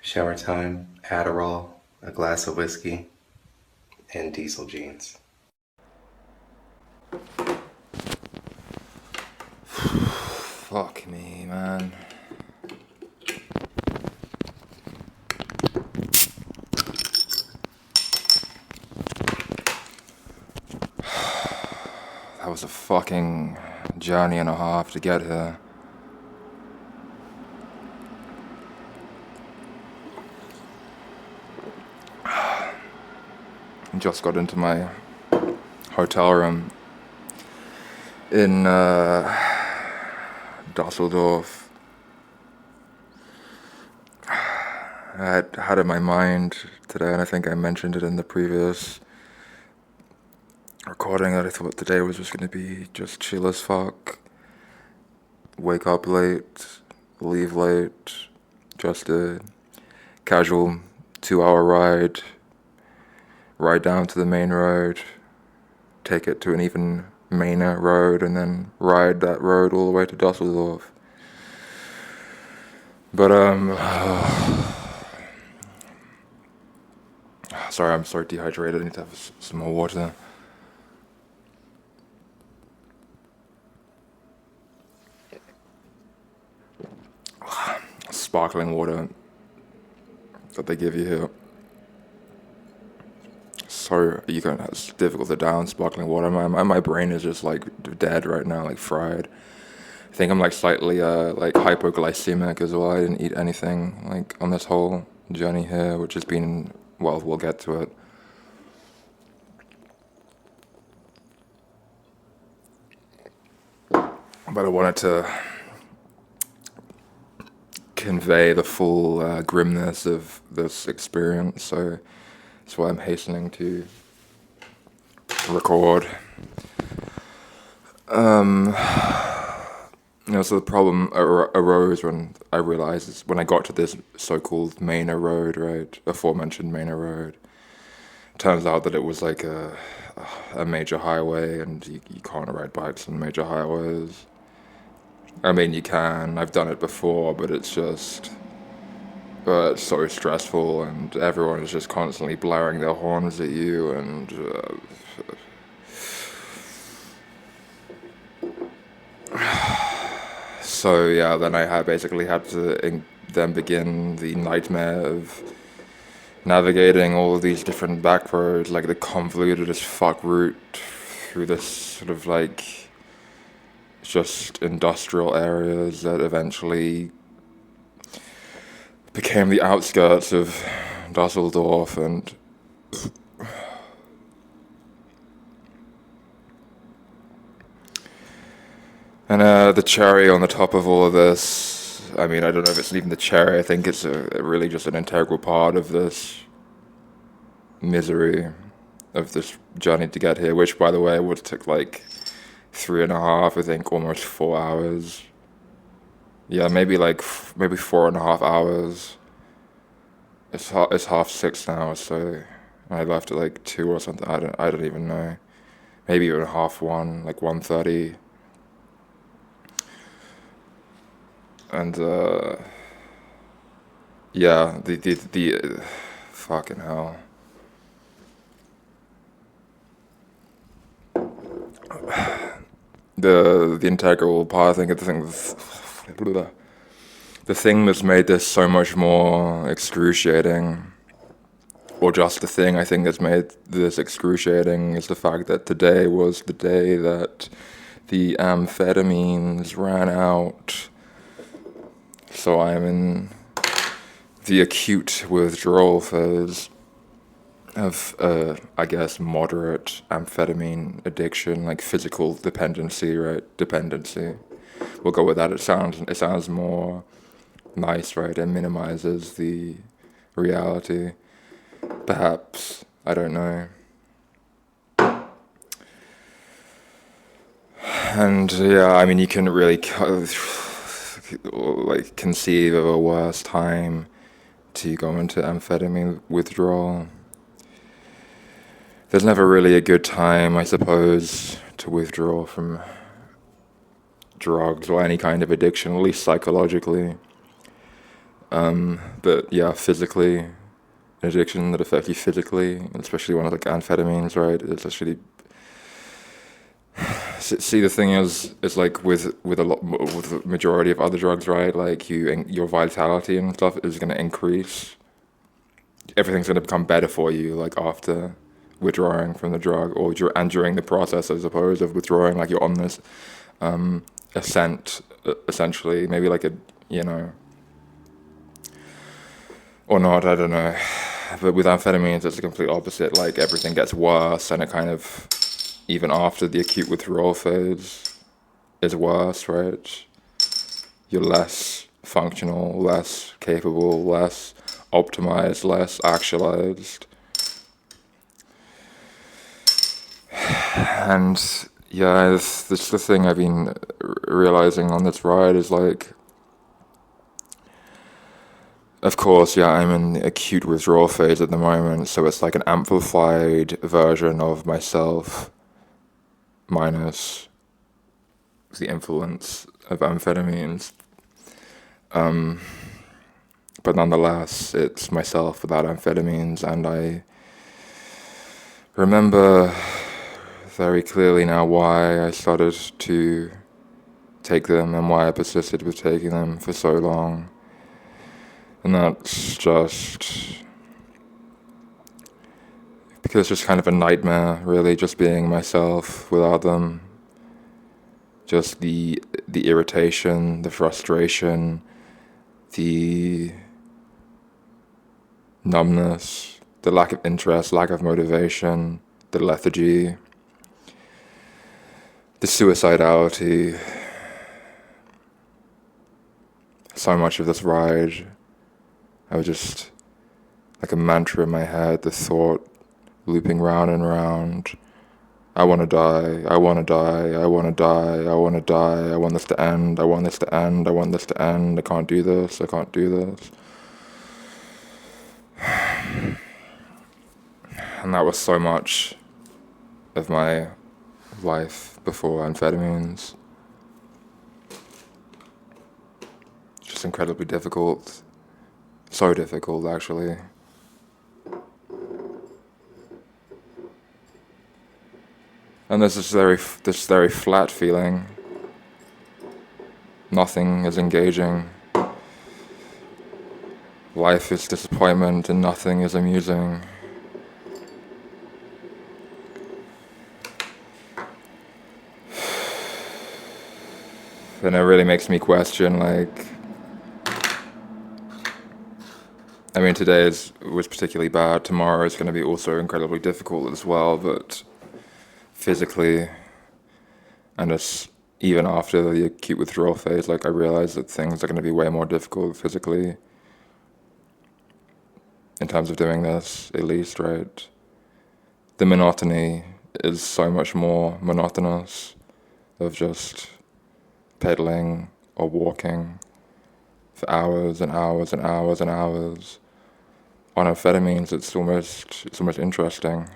Shower time, Adderall, a glass of whiskey, and diesel jeans. Fuck me, man. That was a fucking journey and a half to get here. Just got into my hotel room in Dusseldorf. I had in my mind today, and I think I mentioned it in the previous recording, that I thought today was just going to be just chill as fuck. Wake up late, leave late, just a casual 2 hour ride down to the main road, take it to an even mainer road, and then ride that road all the way to Dusseldorf. But sorry, I'm so dehydrated. I need to have some more water. Sparkling water that they give you here. So you can. It's difficult to down sparkling water. My brain is just like dead right now, like fried. I think I'm like slightly like hypoglycemic as well. I didn't eat anything like on this whole journey here, which has been, well, we'll get to it. But I wanted to convey the full grimness of this experience, so that's why I'm hastening to record. So the problem arose when I realized, when I got to this so-called Mainer Road, right, aforementioned Mainer Road. Turns out that it was like a major highway, and you can't ride bikes on major highways. I mean, you can. I've done it before, but it's just it's so stressful, and everyone is just constantly blaring their horns at you, and so yeah. Then I basically had to then begin the nightmare of navigating all of these different back roads, like the convoluted as fuck route through this sort of like just industrial areas that eventually became the outskirts of Dusseldorf, and the cherry on the top of all of this, I mean, I don't know if it's even the cherry, I think it's really just an integral part of this misery of this journey to get here, which, by the way, would take like 3.5, I think, almost 4 hours. Yeah, maybe 4.5 hours. It's half 6 now, so I left at like 2 or something. I don't even know. Maybe even half 1, like 1:30. And yeah, the fucking hell. The integral part, I think, the thing that's made this so much more excruciating, or just the thing I think that's made this excruciating, is the fact that today was the day that the amphetamines ran out. So I'm in the acute withdrawal phase of, I guess, moderate amphetamine addiction, like physical dependency, right? Dependency. We'll go with that. It sounds more nice, right? It minimizes the reality. Perhaps, I don't know. And yeah, I mean, you can really like conceive of a worse time to go into amphetamine withdrawal. There's never really a good time, I suppose, to withdraw from drugs or any kind of addiction, at least psychologically. But yeah, physically, an addiction that affects you physically, especially one of like amphetamines, right? It's actually see the thing is, it's like with a lot with the majority of other drugs, right? Like your vitality and stuff is going to increase. Everything's going to become better for you, like after withdrawing from the drug and during the process, I suppose, of withdrawing. Like you're on this ascent, essentially, maybe like a you know or not, I don't know. But with amphetamines, it's the complete opposite. Like everything gets worse, and it kind of even after the acute withdrawal phase is worse, right? You're less functional, less capable, less optimized, less actualized. And yeah, this the thing I've been realizing on this ride is like, of course, yeah, I'm in the acute withdrawal phase at the moment, so it's like an amplified version of myself minus the influence of amphetamines. But nonetheless, it's myself without amphetamines, and I remember very clearly now why I started to take them and why I persisted with taking them for so long. And that's just because it's just kind of a nightmare, really, just being myself without them. Just the irritation, the frustration, the numbness, the lack of interest, lack of motivation, the lethargy, the suicidality. So much of this ride, I was just like a mantra in my head, the thought looping round and round. I want to die, I want to die, I want to die, I want to die, I want this to end, I want this to end, I want this to end, I can't do this, I can't do this. And that was so much of my life before amphetamines. Just incredibly difficult. So difficult, actually. And there's this very flat feeling. Nothing is engaging. Life is disappointment and nothing is amusing. And it really makes me question, like, I mean, was particularly bad. Tomorrow is going to be also incredibly difficult as well, but physically, and it's even after the acute withdrawal phase, like I realize that things are going to be way more difficult physically in terms of doing this, at least, right? The monotony is so much more monotonous of just pedaling or walking for hours and hours and hours and hours. On amphetamines, it's almost interesting,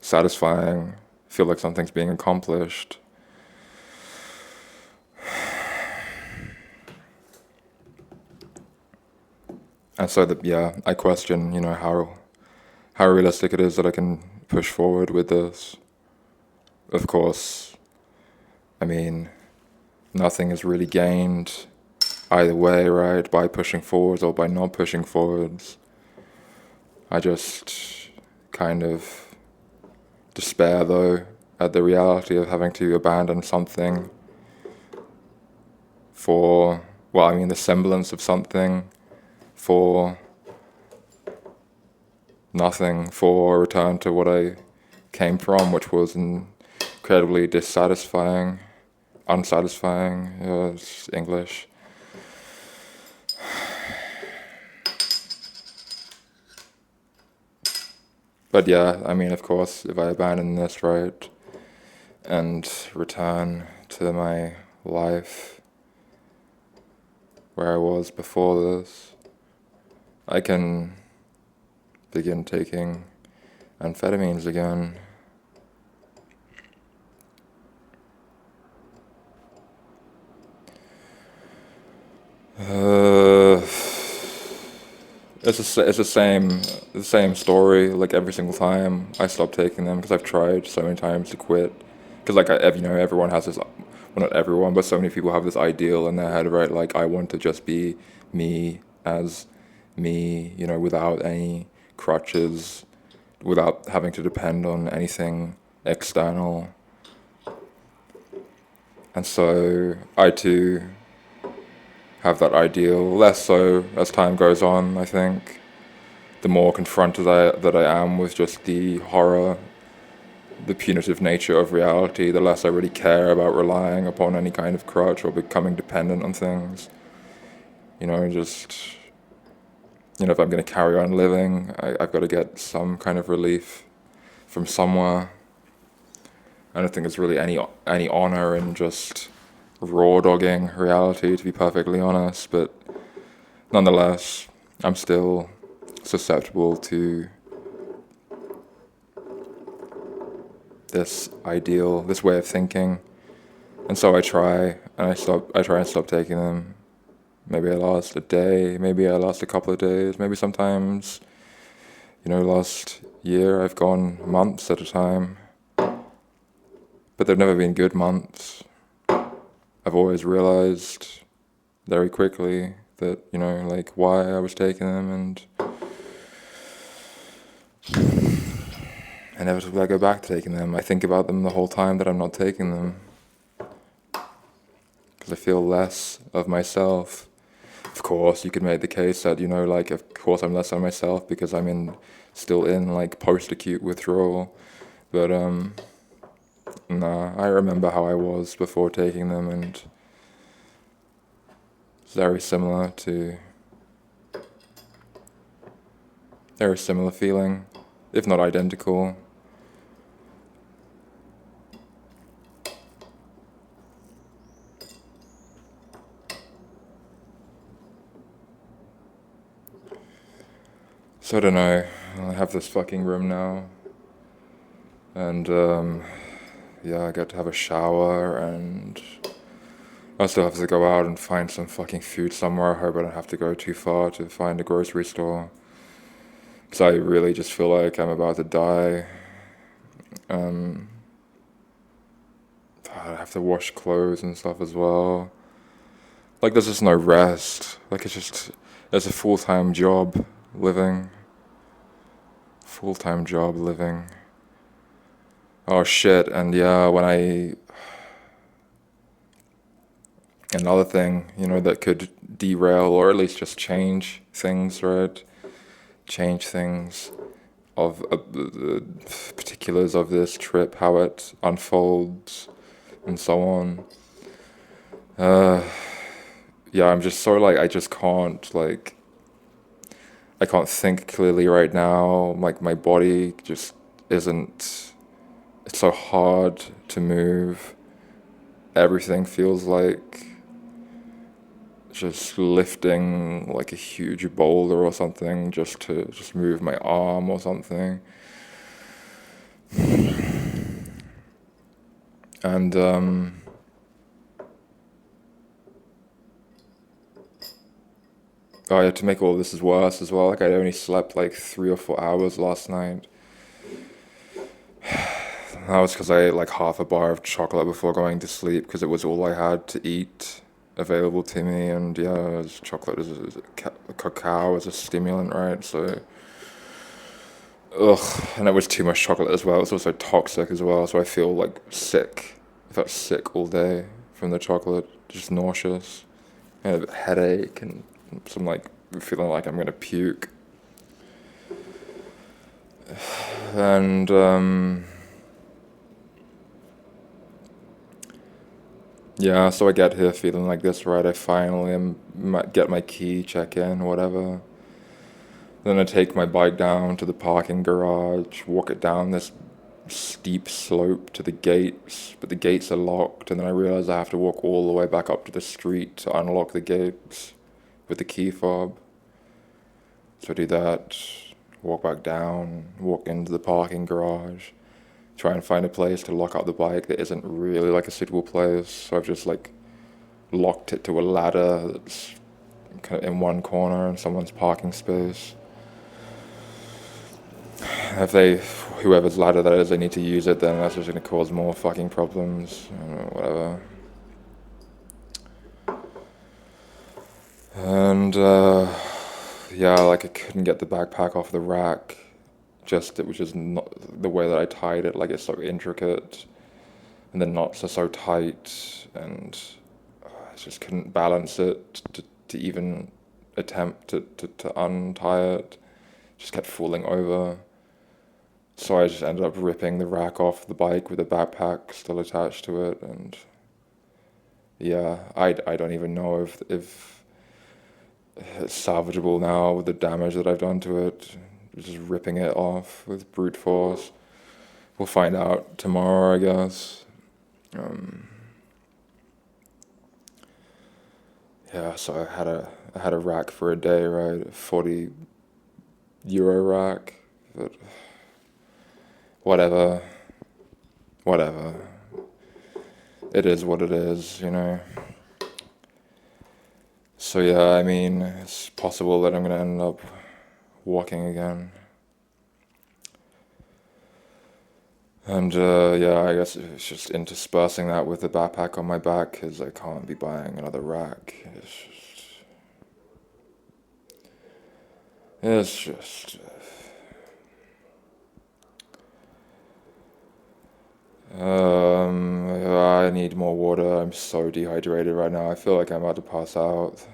satisfying, feel like something's being accomplished. And so I question, how realistic it is that I can push forward with this. Of course, I mean, nothing is really gained either way, right? By pushing forwards or by not pushing forwards. I just kind of despair, though, at the reality of having to abandon something for, the semblance of something for nothing, for a return to what I came from, which was incredibly unsatisfying, it's English. But yeah, I mean, of course, if I abandon this, right, and return to my life where I was before this, I can begin taking amphetamines again. it's the same story. Like every single time I stop taking them because I've tried so many times to quit. Because like everyone has this. Well, not everyone, but so many people have this ideal in their head, right? Like I want to just be me as me, without any crutches, without having to depend on anything external. And so I too have that ideal, less so as time goes on, I think. The more confronted that I am with just the horror, the punitive nature of reality, the less I really care about relying upon any kind of crutch or becoming dependent on things. If I'm going to carry on living, I've got to get some kind of relief from somewhere. I don't think there's really any honor in just raw dogging reality, to be perfectly honest, but nonetheless, I'm still susceptible to this ideal, this way of thinking, and so I try and stop taking them. Maybe I last a day, maybe I last a couple of days, maybe sometimes, last year I've gone months at a time, but they've never been good months. I've always realized very quickly that, why I was taking them, and inevitably I go back to taking them. I think about them the whole time that I'm not taking them, because I feel less of myself. Of course, you could make the case that, of course I'm less of myself because I'm still in post-acute withdrawal, but nah, I remember how I was before taking them, and it's very similar feeling, if not identical. So I don't know, I have this fucking room now, and I get to have a shower, and I still have to go out and find some fucking food somewhere. I hope I don't have to go too far to find a grocery store, because I really just feel like I'm about to die. I have to wash clothes and stuff as well. There's just no rest. It's a full-time job living. Full-time job living. Oh shit, and yeah, another thing, that could derail or at least just change things, right? Change things of the particulars of this trip, how it unfolds, and so on. I'm just so I just can't I can't think clearly right now. My body just isn't. It's so hard to move. Everything feels like just lifting a huge boulder or something just to move my arm or something. And to make all this worse as well, I only slept 3 or 4 hours last night. That was because I ate half a bar of chocolate before going to sleep, because it was all I had to eat available to me, and chocolate is cacao is a stimulant, right? So, and it was too much chocolate as well. It was also toxic as well, so I feel sick. I felt sick all day from the chocolate, just nauseous, and a headache, and some feeling like I'm gonna puke. And so I get here feeling like this, right? I finally get my key, check in, whatever. Then I take my bike down to the parking garage, walk it down this steep slope to the gates, but the gates are locked, and then I realize I have to walk all the way back up to the street to unlock the gates with the key fob. So I do that, walk back down, walk into the parking garage, try and find a place to lock up the bike that isn't really a suitable place. So I've just locked it to a ladder that's kind of in one corner in someone's parking space. if they, whoever's ladder that is, they need to use it, then that's just going to cause more fucking problems, whatever. And yeah, like I couldn't get the backpack off the rack. Just it was just not the way that I tied it. Like it's so intricate, and the knots are so tight, and I just couldn't balance it to even attempt to untie it. Just kept falling over. So I just ended up ripping the rack off the bike with the backpack still attached to it, and yeah, I don't even know if it's salvageable now with the damage that I've done to it. Just ripping it off with brute force. We'll find out tomorrow, I guess. Yeah, so I had a rack for a day, right? A 40 euro rack. But whatever. Whatever. It is what it is, you know. So yeah, I mean, it's possible that I'm gonna end up walking again. And yeah, I guess it's just interspersing that with the backpack on my back because I can't be buying another rack. It's just. I need more water. I'm so dehydrated right now. I feel like I'm about to pass out.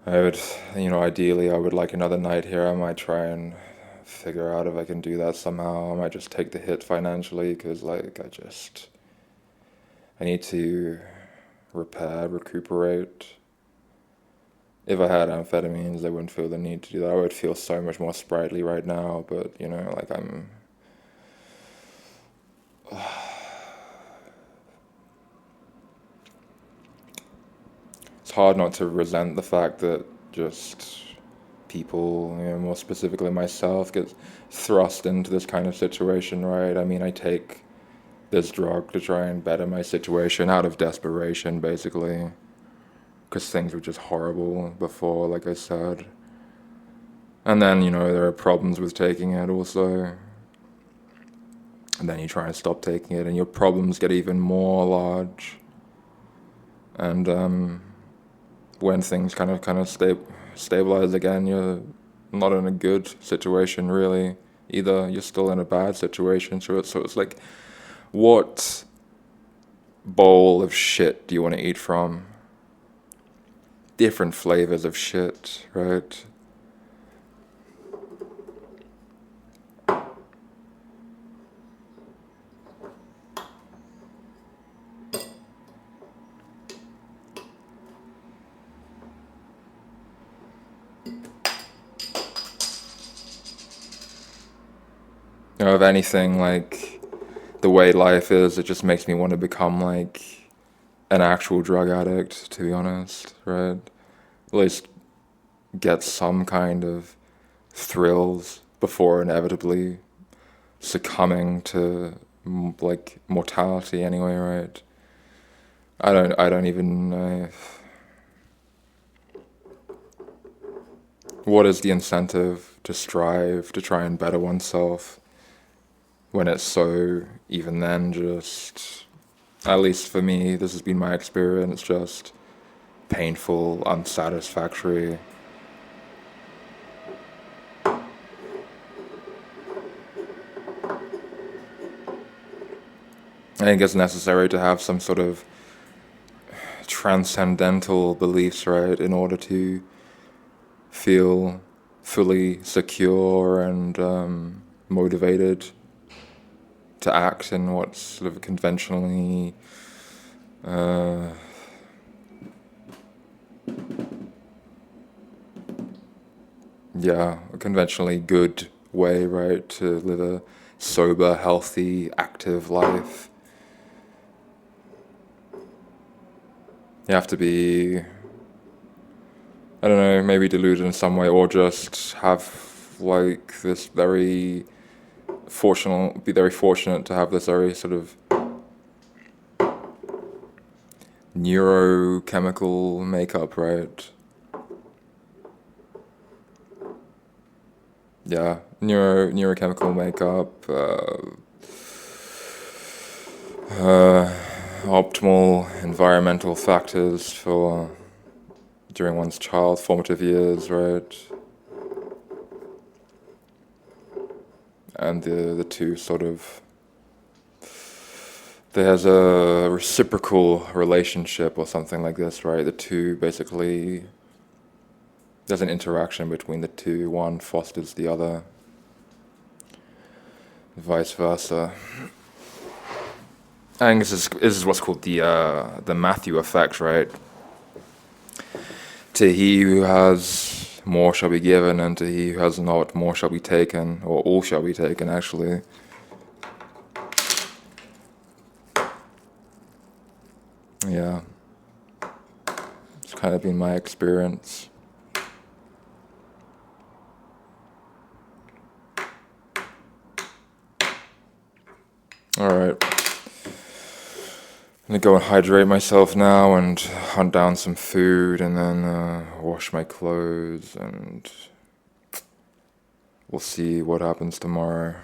I would, ideally, I would like another night here. I might try and figure out if I can do that somehow. I might just take the hit financially because, like, I need to recuperate. If I had amphetamines, I wouldn't feel the need to do that. I would feel so much more sprightly right now, but, like I'm. It's hard not to resent the fact that just people, more specifically myself, get thrust into this kind of situation, right? I mean, I take this drug to try and better my situation out of desperation, basically. Because things were just horrible before, like I said. And then, there are problems with taking it also. And then you try and stop taking it, and your problems get even more large. And when things kind of stabilize again, you're not in a good situation, really. Either you're still in a bad situation, so it's like, what bowl of shit do you want to eat from? Different flavors of shit, right? If anything, like, the way life is, it just makes me want to become, like, an actual drug addict, to be honest, right? At least get some kind of thrills before inevitably succumbing to like mortality anyway, right? I don't even know. What is the incentive to strive to try and better oneself when it's so, even then, just, at least for me, this has been my experience, just painful, unsatisfactory. I think it's necessary to have some sort of transcendental beliefs, right, in order to feel fully secure and motivated to act in what's sort of conventionally uh, a conventionally good way, right, to live a sober, healthy, active life. You have to be, I don't know, maybe deluded in some way, or just have like this be very fortunate to have this very sort of neurochemical makeup, right? yeah, neurochemical makeup, optimal environmental factors for during one's formative years, right? And the two sort of, there's a reciprocal relationship or something like this, right? The two basically, there's an interaction between the two. One fosters the other, vice versa. I think this is what's called the Matthew effect, right? To he who has, more shall be given, and to he who has not, more shall be taken, or all shall be taken, actually. Yeah. It's kind of been my experience. Alright. I'm gonna go and hydrate myself now and hunt down some food and then wash my clothes, and we'll see what happens tomorrow.